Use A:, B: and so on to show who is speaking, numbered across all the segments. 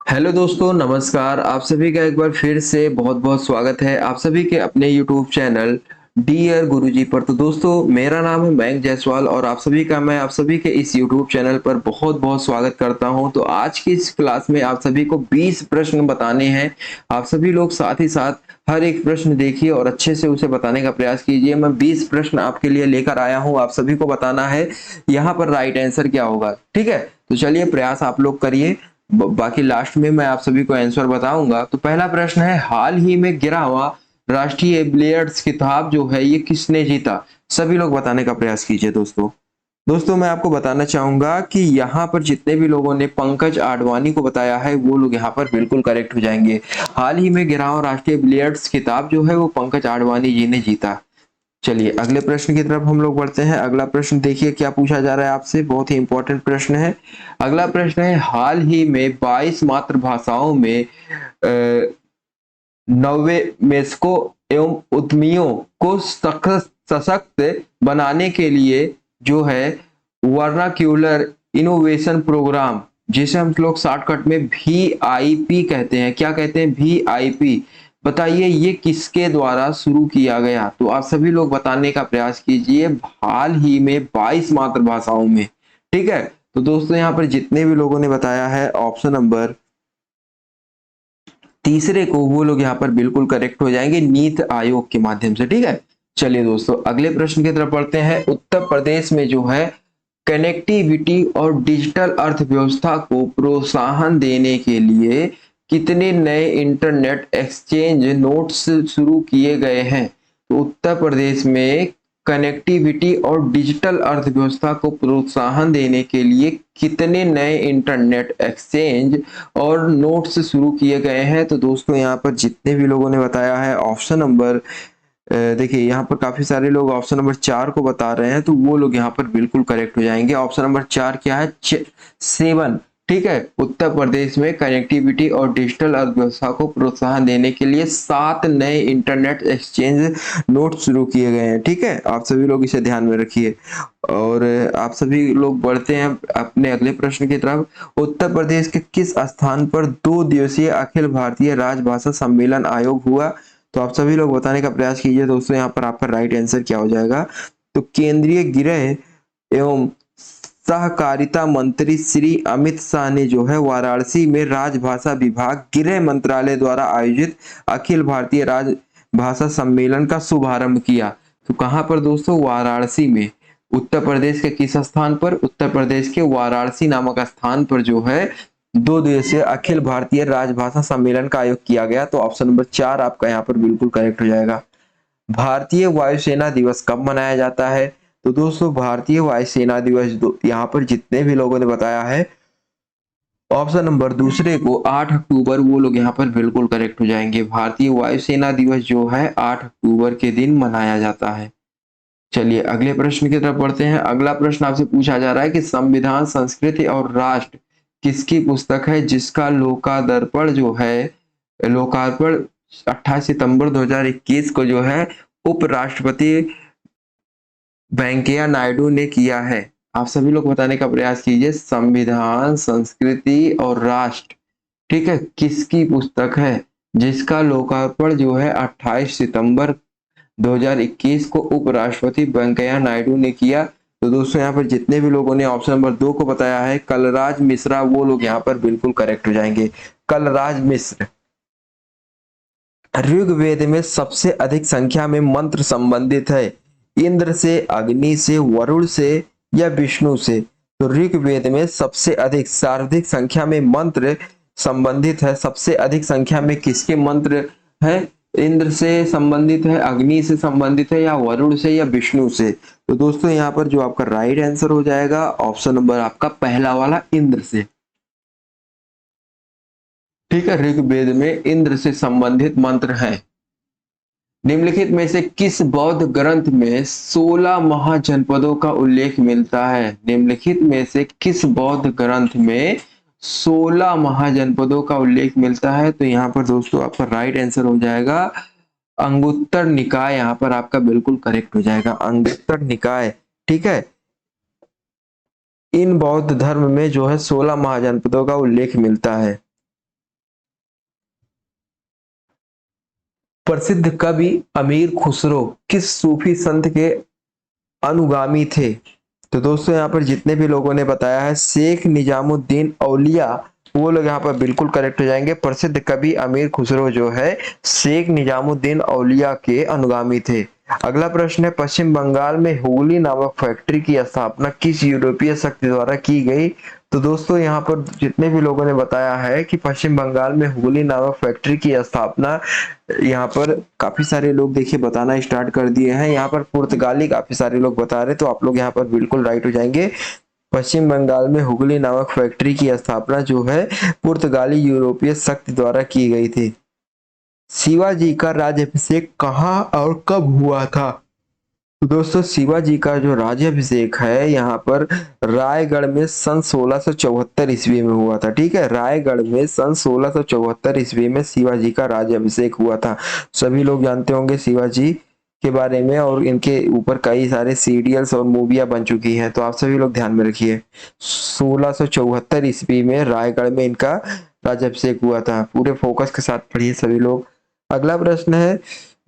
A: Hello दोस्तों, नमस्कार। आप सभी का एक बार फिर से बहुत बहुत स्वागत है आप सभी के अपने यूट्यूब चैनल डियर गुरुजी पर। तो दोस्तों, मेरा नाम है मयंक जायसवाल और मैं आप सभी के इस यूट्यूब चैनल पर बहुत बहुत स्वागत करता हूं। तो आज की इस क्लास में आप सभी को 20 प्रश्न बताने हैं। आप सभी लोग साथ ही साथ हर एक प्रश्न देखिए और अच्छे से उसे बताने का प्रयास कीजिए। मैं 20 प्रश्न आपके लिए लेकर आया हूं, आप सभी को बताना है यहाँ पर राइट आंसर क्या होगा। ठीक है, तो चलिए प्रयास आप लोग करिए। बाकी लास्ट में मैं आप सभी को आंसर बताऊंगा। तो पहला प्रश्न है, हाल ही में गिरा हुआ राष्ट्रीय बिलियर्ड्स खिताब जो है ये किसने जीता? सभी लोग बताने का प्रयास कीजिए दोस्तों। दोस्तों, मैं आपको बताना चाहूंगा कि यहाँ पर जितने भी लोगों ने पंकज आडवाणी को बताया है वो लोग यहाँ पर बिल्कुल करेक्ट हो जाएंगे। हाल ही में गिरा हुआ राष्ट्रीय बिलियर्ड्स खिताब जो है वो पंकज आडवाणी जी ने जीता। चलिए अगले प्रश्न की तरफ हम लोग बढ़ते हैं। अगला प्रश्न देखिए क्या पूछा जा रहा है आपसे, बहुत ही इंपॉर्टेंट प्रश्न है। अगला प्रश्न है, हाल ही में 22 मातृभाषाओं में नवे मेस्को एवं उद्यमियों को सशक्त बनाने के लिए जो है वर्नाक्यूलर इनोवेशन प्रोग्राम, जिसे हम लोग शॉर्टकट में VIP कहते हैं। क्या कहते हैं? VIP। बताइए ये किसके द्वारा शुरू किया गया? तो आप सभी लोग बताने का प्रयास कीजिए। हाल ही में 22 मातृभाषाओं में। ठीक है, तो दोस्तों यहाँ पर जितने भी लोगों ने बताया है ऑप्शन नंबर तीसरे को, वो लोग यहाँ पर बिल्कुल करेक्ट हो जाएंगे नीति आयोग के माध्यम से। ठीक है, चलिए दोस्तों अगले प्रश्न की तरफ बढ़ते हैं। उत्तर प्रदेश में जो है कनेक्टिविटी और डिजिटल अर्थव्यवस्था को प्रोत्साहन देने के लिए कितने नए इंटरनेट एक्सचेंज नोट्स शुरू किए गए हैं? तो उत्तर प्रदेश में कनेक्टिविटी और डिजिटल अर्थव्यवस्था को प्रोत्साहन देने के लिए कितने नए इंटरनेट एक्सचेंज और नोट्स शुरू किए गए हैं? तो दोस्तों यहाँ पर जितने भी लोगों ने बताया है ऑप्शन नंबर, देखिए यहाँ पर काफी सारे लोग ऑप्शन नंबर 4 को बता रहे हैं, तो वो लोग यहाँ पर बिल्कुल करेक्ट हो जाएंगे। ऑप्शन नंबर 4 क्या है? 7। ठीक है, उत्तर प्रदेश में कनेक्टिविटी और डिजिटल अर्थव्यवस्था को प्रोत्साहन देने के लिए 7 नए इंटरनेट एक्सचेंज नोट शुरू किए गए हैं। ठीक है, आप सभी लोग इसे ध्यान में रखिए। और आप सभी लोग बढ़ते हैं अपने अगले प्रश्न की तरफ। उत्तर प्रदेश के किस स्थान पर 2 दिवसीय अखिल भारतीय राजभाषा सम्मेलन आयोग हुआ? तो आप सभी लोग बताने का प्रयास कीजिए दोस्तों। यहाँ पर आपका राइट आंसर क्या हो जाएगा? तो केंद्रीय गृह एवं सहकारिता मंत्री श्री अमित शाह ने जो है वाराणसी में राजभाषा विभाग गृह मंत्रालय द्वारा आयोजित अखिल भारतीय राजभाषा सम्मेलन का शुभारंभ किया। तो कहां पर दोस्तों? वाराणसी में। उत्तर प्रदेश के किस स्थान पर? उत्तर प्रदेश के वाराणसी नामक स्थान पर जो है 2 दिवसीय अखिल भारतीय राजभाषा सम्मेलन का आयोजन किया गया। तो ऑप्शन नंबर 4 आपका यहाँ पर बिल्कुल करेक्ट हो जाएगा। भारतीय वायुसेना दिवस कब मनाया जाता है? तो दोस्तों भारतीय वायुसेना दिवस यहाँ पर जितने भी लोगों ने बताया है ऑप्शन नंबर दूसरे को 8 अक्टूबर, वो लोग यहाँ पर बिल्कुल करेक्ट हो जाएंगे। भारतीय वायुसेना दिवस जो है 8 अक्टूबर के दिन मनाया जाता है। चलिए अगले प्रश्न की तरफ बढ़ते हैं। अगला प्रश्न आपसे पूछा जा रहा है कि संविधान, संस्कृति और राष्ट्र किसकी पुस्तक है जिसका लोकार्पण जो है लोकार्पण 28 सितंबर 2021 को जो है उपराष्ट्रपति वेंकैया नायडू ने किया है? आप सभी लोग बताने का प्रयास कीजिए। संविधान, संस्कृति और राष्ट्र, ठीक है, किसकी पुस्तक है जिसका लोकार्पण जो है 28 सितंबर 2021 को उपराष्ट्रपति वेंकैया नायडू ने किया? तो दोस्तों यहाँ पर जितने भी लोगों ने ऑप्शन नंबर 2 को बताया है कलराज मिश्रा, वो लोग यहाँ पर बिल्कुल करेक्ट हो जाएंगे। कलराज मिश्र। ऋग्वेद में सबसे अधिक संख्या में मंत्र संबंधित है इंद्र से, अग्नि से, वरुण से या विष्णु से? तो ऋग्वेद में सबसे अधिक सर्वाधिक संख्या में मंत्र संबंधित है। सबसे अधिक संख्या में किसके मंत्र है? इंद्र से संबंधित है, अग्नि से संबंधित है, या वरुण से या विष्णु से? तो दोस्तों यहाँ पर जो आपका राइट आंसर हो जाएगा ऑप्शन नंबर आपका पहला वाला, इंद्र से। ठीक है, ऋग्वेद में इंद्र से संबंधित मंत्र हैं। निम्नलिखित में से किस बौद्ध ग्रंथ में 16 महाजनपदों का उल्लेख मिलता है? निम्नलिखित में से किस बौद्ध ग्रंथ में 16 महाजनपदों का उल्लेख मिलता है? तो यहाँ पर दोस्तों आपका राइट आंसर हो जाएगा अंगुत्तर निकाय, यहाँ पर आपका बिल्कुल करेक्ट हो जाएगा अंगुत्तर निकाय। ठीक है, इन बौद्ध धर्म में जो है 16 महाजनपदों का उल्लेख मिलता है। प्रसिद्ध कवि अमीर खुसरो किस सूफी संत के अनुगामी थे? तो दोस्तों यहाँ पर जितने भी लोगों ने बताया है शेख निजामुद्दीन औलिया, वो लोग यहाँ पर बिल्कुल करेक्ट हो जाएंगे। प्रसिद्ध कवि अमीर खुसरो जो है शेख निजामुद्दीन औलिया के अनुगामी थे। अगला प्रश्न है पश्चिम बंगाल में हुगली नामक फैक्ट्री की स्थापना किस यूरोपीय शक्ति द्वारा की गई? तो दोस्तों यहाँ पर जितने भी लोगों ने बताया है कि पश्चिम बंगाल में हुगली नामक फैक्ट्री की स्थापना, यहाँ पर काफी सारे लोग देखिए बताना स्टार्ट कर दिए हैं। यहाँ पर पुर्तगाली काफी सारे लोग बता रहे हैं, तो आप लोग यहाँ पर बिल्कुल राइट हो जाएंगे। पश्चिम बंगाल में हुगली नामक फैक्ट्री की स्थापना जो है पुर्तगाली यूरोपीय शक्ति द्वारा की गई थी। शिवाजी का राज्याभिषेक कहाँ और कब हुआ था? तो दोस्तों शिवाजी का जो राज्याभिषेक है यहाँ पर रायगढ़ में सन 1674 ईस्वी में हुआ था। ठीक है, रायगढ़ में सन 1674 ईस्वी में शिवाजी का राज्याभिषेक हुआ था। सभी लोग जानते होंगे शिवाजी के बारे में, और इनके ऊपर कई सारे सीरियल्स और मूवियां बन चुकी हैं, तो आप सभी लोग ध्यान में रखिए। 1674 ईस्वी में रायगढ़ में इनका राज्याभिषेक हुआ था। पूरे फोकस के साथ पढ़िए सभी लोग। अगला प्रश्न है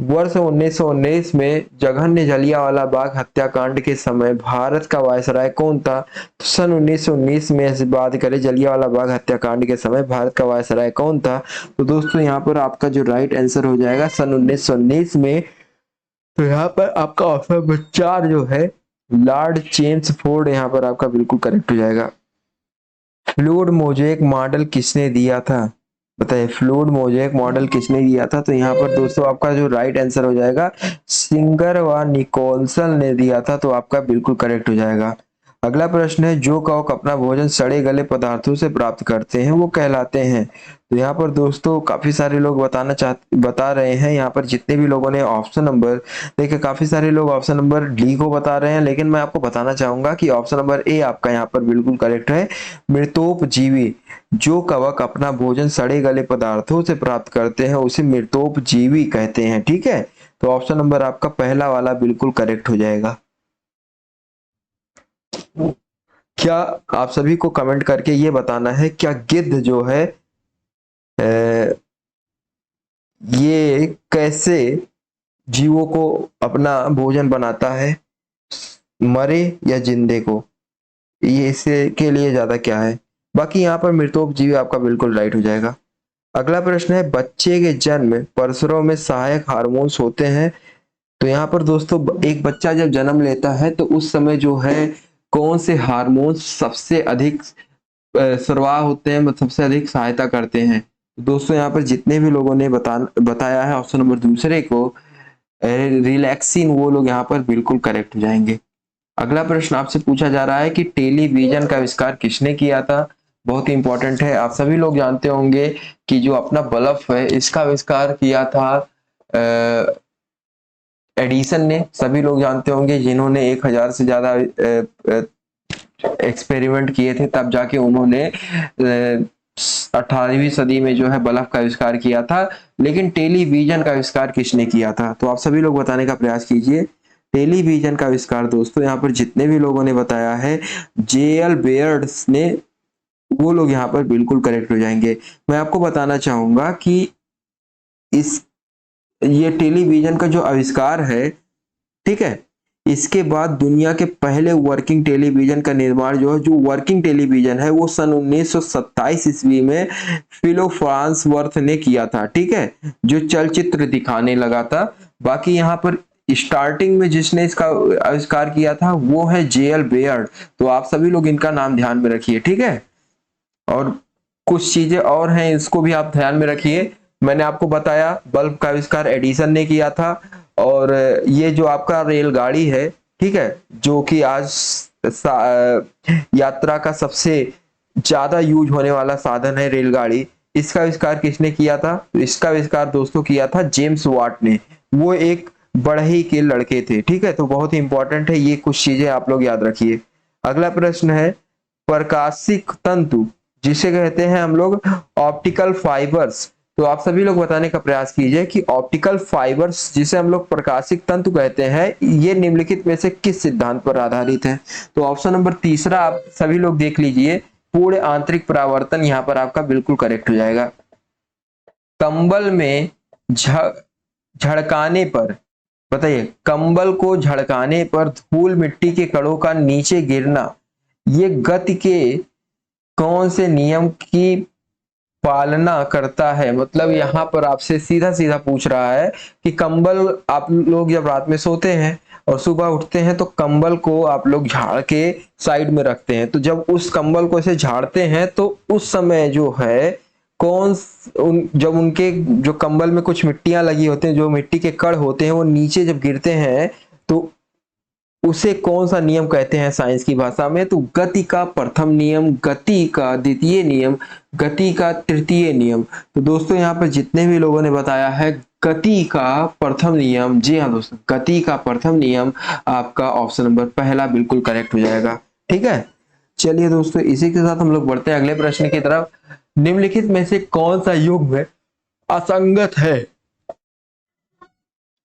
A: वर्ष 1919 में जघन्य जलियांवाला बाग हत्याकांड के समय भारत का वायसराय कौन था? तो सन 1919 में से बात करें जलियांवाला बाग हत्याकांड के समय भारत का वायसराय कौन था? तो दोस्तों यहाँ पर आपका जो राइट आंसर हो जाएगा सन 1919 में, तो यहाँ पर आपका ऑप्शन नंबर 4 जो है लॉर्ड चेम्सफोर्ड यहाँ पर आपका बिल्कुल करेक्ट हो जाएगा। फ्लूइड मोज़ेक मॉडल किसने दिया था? बताइए फ्लूइड मोज़ेक मॉडल किसने दिया था? तो यहाँ पर दोस्तों आपका जो राइट आंसर हो जाएगा सिंगर व निकोलसन ने दिया था, तो आपका बिल्कुल करेक्ट हो जाएगा। अगला प्रश्न है जो कवक अपना भोजन सड़े गले पदार्थों से प्राप्त करते हैं वो कहलाते हैं? तो यहाँ पर दोस्तों काफी सारे लोग बता रहे हैं। यहाँ पर जितने भी लोगों ने ऑप्शन नंबर देखिए, काफी सारे लोग ऑप्शन नंबर डी को बता रहे हैं, लेकिन मैं आपको बताना चाहूंगा कि ऑप्शन नंबर ए आपका यहाँ पर बिल्कुल करेक्ट है। मृतोपजीवी, जो कवक अपना भोजन सड़े गले पदार्थों से प्राप्त करते हैं उसे मृतोपजीवी कहते हैं। ठीक है, तो ऑप्शन नंबर आपका पहला वाला बिल्कुल करेक्ट हो जाएगा। क्या आप सभी को कमेंट करके ये बताना है क्या गिद्ध जो है ये कैसे जीवों को अपना भोजन बनाता है, मरे या जिंदे को? ये इससे के लिए ज्यादा क्या है? बाकी यहाँ पर मृतोपजीवी आपका बिल्कुल राइट हो जाएगा। अगला प्रश्न है बच्चे के जन्म परसरों में सहायक हार्मोन्स होते हैं? तो यहाँ पर दोस्तों एक बच्चा जब जन्म लेता है तो उस समय जो है कौन से हार्मोन्स सबसे अधिक स्राव होते हैं, मतलब सबसे अधिक सहायता करते हैं? दोस्तों यहाँ पर जितने भी लोगों ने बताया है ऑप्शन नंबर दूसरे को रिलैक्सिन, वो लोग यहाँ पर बिल्कुल करेक्ट हो जाएंगे। अगला प्रश्न आपसे पूछा जा रहा है कि टेलीविजन का आविष्कार किसने किया था? बहुत ही इंपॉर्टेंट है। आप सभी लोग जानते होंगे कि जो अपना बल्ब है इसका आविष्कार किया था एडिसन ने। सभी लोग जानते होंगे जिन्होंने 1000 से ज्यादा एक्सपेरिमेंट किए थे, तब जाके उन्होंने 18वीं सदी में जो है बल्ब का आविष्कार किया था। लेकिन टेलीविजन का आविष्कार किसने किया था? तो आप सभी लोग बताने का प्रयास कीजिए। टेलीविजन का आविष्कार दोस्तों यहाँ पर जितने भी लोगों ने बताया है जेएल बेयर्ड्स ने, वो लोग यहाँ पर बिल्कुल करेक्ट हो जाएंगे। मैं आपको बताना चाहूंगा कि ये टेलीविजन का जो आविष्कार है, ठीक है, इसके बाद दुनिया के पहले वर्किंग टेलीविजन का निर्माण जो वर्किंग टेलीविजन है वो सन 1927 ईस्वी में फिलो फ्रांसवर्थ ने किया था। ठीक है, जो चलचित्र दिखाने लगा था। बाकी यहाँ पर स्टार्टिंग में जिसने इसका आविष्कार किया था वो है जेएल बेयर्ड, तो आप सभी लोग इनका नाम ध्यान में रखिए। ठीक है, और कुछ चीजें और हैं इसको भी आप ध्यान में रखिए। मैंने आपको बताया बल्ब का आविष्कार एडिसन ने किया था, और ये जो आपका रेलगाड़ी है, ठीक है, जो कि आज यात्रा का सबसे ज्यादा यूज होने वाला साधन है रेलगाड़ी, इसका आविष्कार किसने किया था? तो इसका आविष्कार दोस्तों किया था जेम्स वाट ने। वो एक बढ़ई के लड़के थे। ठीक है, तो बहुत ही इंपॉर्टेंट है, ये कुछ चीजें आप लोग याद रखिए। अगला प्रश्न है प्रकाशिक तंतु जिसे कहते हैं हम लोग ऑप्टिकल फाइबर्स, तो आप सभी लोग बताने का प्रयास कीजिए कि ऑप्टिकल फाइबर्स जिसे हम लोग प्रकाशिक तंतु कहते हैं ये निम्नलिखित में से किस सिद्धांत पर आधारित है? तो ऑप्शन नंबर तीसरा आप सभी लोग देख लीजिए, पूर्ण आंतरिक परावर्तन यहाँ पर आपका बिल्कुल करेक्ट हो जाएगा। कंबल में झड़काने पर, बताइए, कंबल को झड़काने पर धूल मिट्टी के कणों का नीचे गिरना, ये गति के कौन से नियम की पालना करता है? मतलब यहाँ पर आपसे सीधा सीधा पूछ रहा है कि कंबल, आप लोग जब रात में सोते हैं और सुबह उठते हैं तो कंबल को आप लोग झाड़ के साइड में रखते हैं, तो जब उस कंबल को ऐसे झाड़ते हैं तो उस समय जो है जब उनके जो कंबल में कुछ मिट्टियां लगी होती हैं, जो मिट्टी के कण होते हैं, वो नीचे जब गिरते हैं तो उसे कौन सा नियम कहते हैं साइंस की भाषा में? तो गति का प्रथम नियम, गति का द्वितीय नियम, गति का तृतीय नियम। तो दोस्तों यहाँ पर जितने भी लोगों ने बताया है गति का प्रथम नियम, जी हाँ दोस्तों, गति का प्रथम नियम आपका ऑप्शन नंबर पहला बिल्कुल करेक्ट हो जाएगा। ठीक है, चलिए दोस्तों, इसी के साथ हम लोग बढ़ते हैं अगले प्रश्न की तरफ। निम्नलिखित में से कौन सा युग्म असंगत है?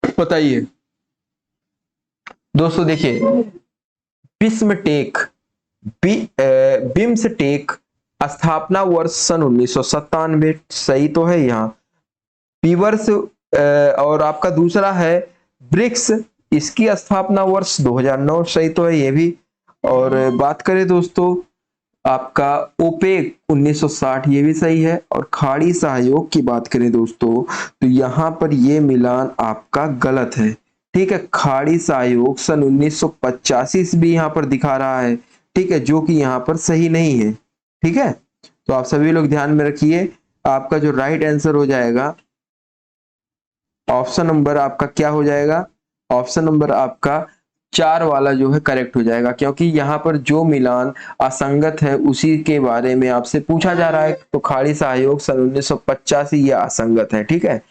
A: बताइए दोस्तों। देखिए, बिस्मटेक, बिम्सटेक स्थापना वर्ष सन 1997, सही तो है यहाँ। पीवर्स और आपका दूसरा है ब्रिक्स, इसकी स्थापना वर्ष 2009, सही तो है ये भी। और बात करें दोस्तों आपका ओपेक 1960, ये भी सही है। और खाड़ी सहयोग की बात करें दोस्तों तो यहाँ पर ये मिलान आपका गलत है। ठीक है, खाड़ी सहयोग सन 1985 भी यहाँ पर दिखा रहा है, ठीक है, जो कि यहाँ पर सही नहीं है। ठीक है, तो आप सभी लोग ध्यान में रखिए, आपका जो राइट आंसर हो जाएगा ऑप्शन नंबर आपका क्या हो जाएगा? ऑप्शन नंबर आपका 4 वाला जो है करेक्ट हो जाएगा, क्योंकि यहाँ पर जो मिलान असंगत है उसी के बारे में आपसे पूछा जा रहा है। तो खाड़ी सहयोग सन 1985 ये असंगत है। ठीक है,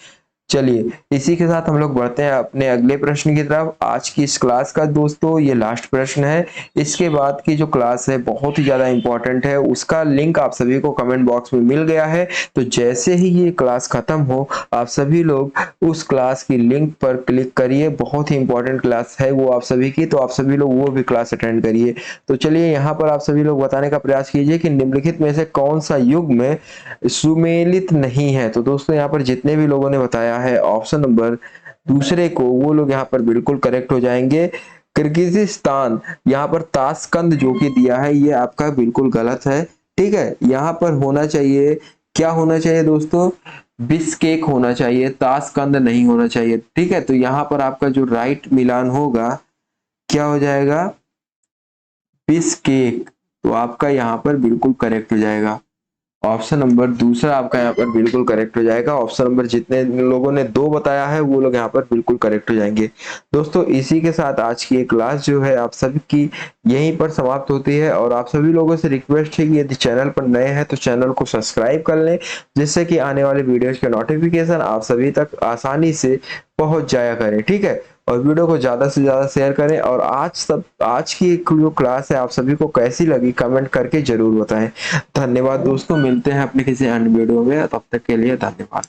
A: चलिए इसी के साथ हम लोग बढ़ते हैं अपने अगले प्रश्न की तरफ। आज की इस क्लास का दोस्तों ये लास्ट प्रश्न है। इसके बाद की जो क्लास है बहुत ही ज्यादा इंपॉर्टेंट है, उसका लिंक आप सभी को कमेंट बॉक्स में मिल गया है। तो जैसे ही ये क्लास खत्म हो आप सभी लोग उस क्लास की लिंक पर क्लिक करिए, बहुत ही इंपॉर्टेंट क्लास है वो आप सभी की, तो आप सभी लोग वो भी क्लास अटेंड करिए। तो चलिए यहाँ पर आप सभी लोग बताने का प्रयास कीजिए कि निम्नलिखित में से कौन सा युग्म सुमेलित नहीं है। तो दोस्तों यहाँ पर जितने भी लोगों ने बताया है ऑप्शन नंबर दूसरे को, वो लोग यहाँ पर बिल्कुल करेक्ट हो जाएंगे। किर्गिजिस्तान, यहाँ पर ताशकंद जो कि दिया है ये आपका बिल्कुल गलत है। ठीक है, यहाँ पर होना चाहिए, क्या होना चाहिए दोस्तों? बिस्केक होना चाहिए, ताशकंद नहीं होना चाहिए। ठीक है, तो यहाँ पर आपका जो राइट मिलान होगा क्या हो जाएगा? बिस्केक। तो आपका यहाँ पर बिल्कुल करेक्ट हो जाएगा, ऑप्शन नंबर दूसरा आपका यहाँ पर बिल्कुल करेक्ट हो जाएगा। ऑप्शन नंबर जितने लोगों ने 2 बताया है वो लोग यहाँ पर बिल्कुल करेक्ट हो जाएंगे। दोस्तों इसी के साथ आज की ये क्लास जो है आप सभी की यहीं पर समाप्त होती है, और आप सभी लोगों से रिक्वेस्ट है कि यदि चैनल पर नए हैं तो चैनल को सब्सक्राइब कर लें, जिससे कि आने वाले वीडियोज के नोटिफिकेशन आप सभी तक आसानी से पहुंच जाया करें। ठीक है, और वीडियो को ज्यादा से ज्यादा शेयर करें। और आज की जो क्लास है आप सभी को कैसी लगी कमेंट करके जरूर बताएं। धन्यवाद दोस्तों, मिलते हैं अपने किसी अन्य वीडियो में, तब तक के लिए धन्यवाद।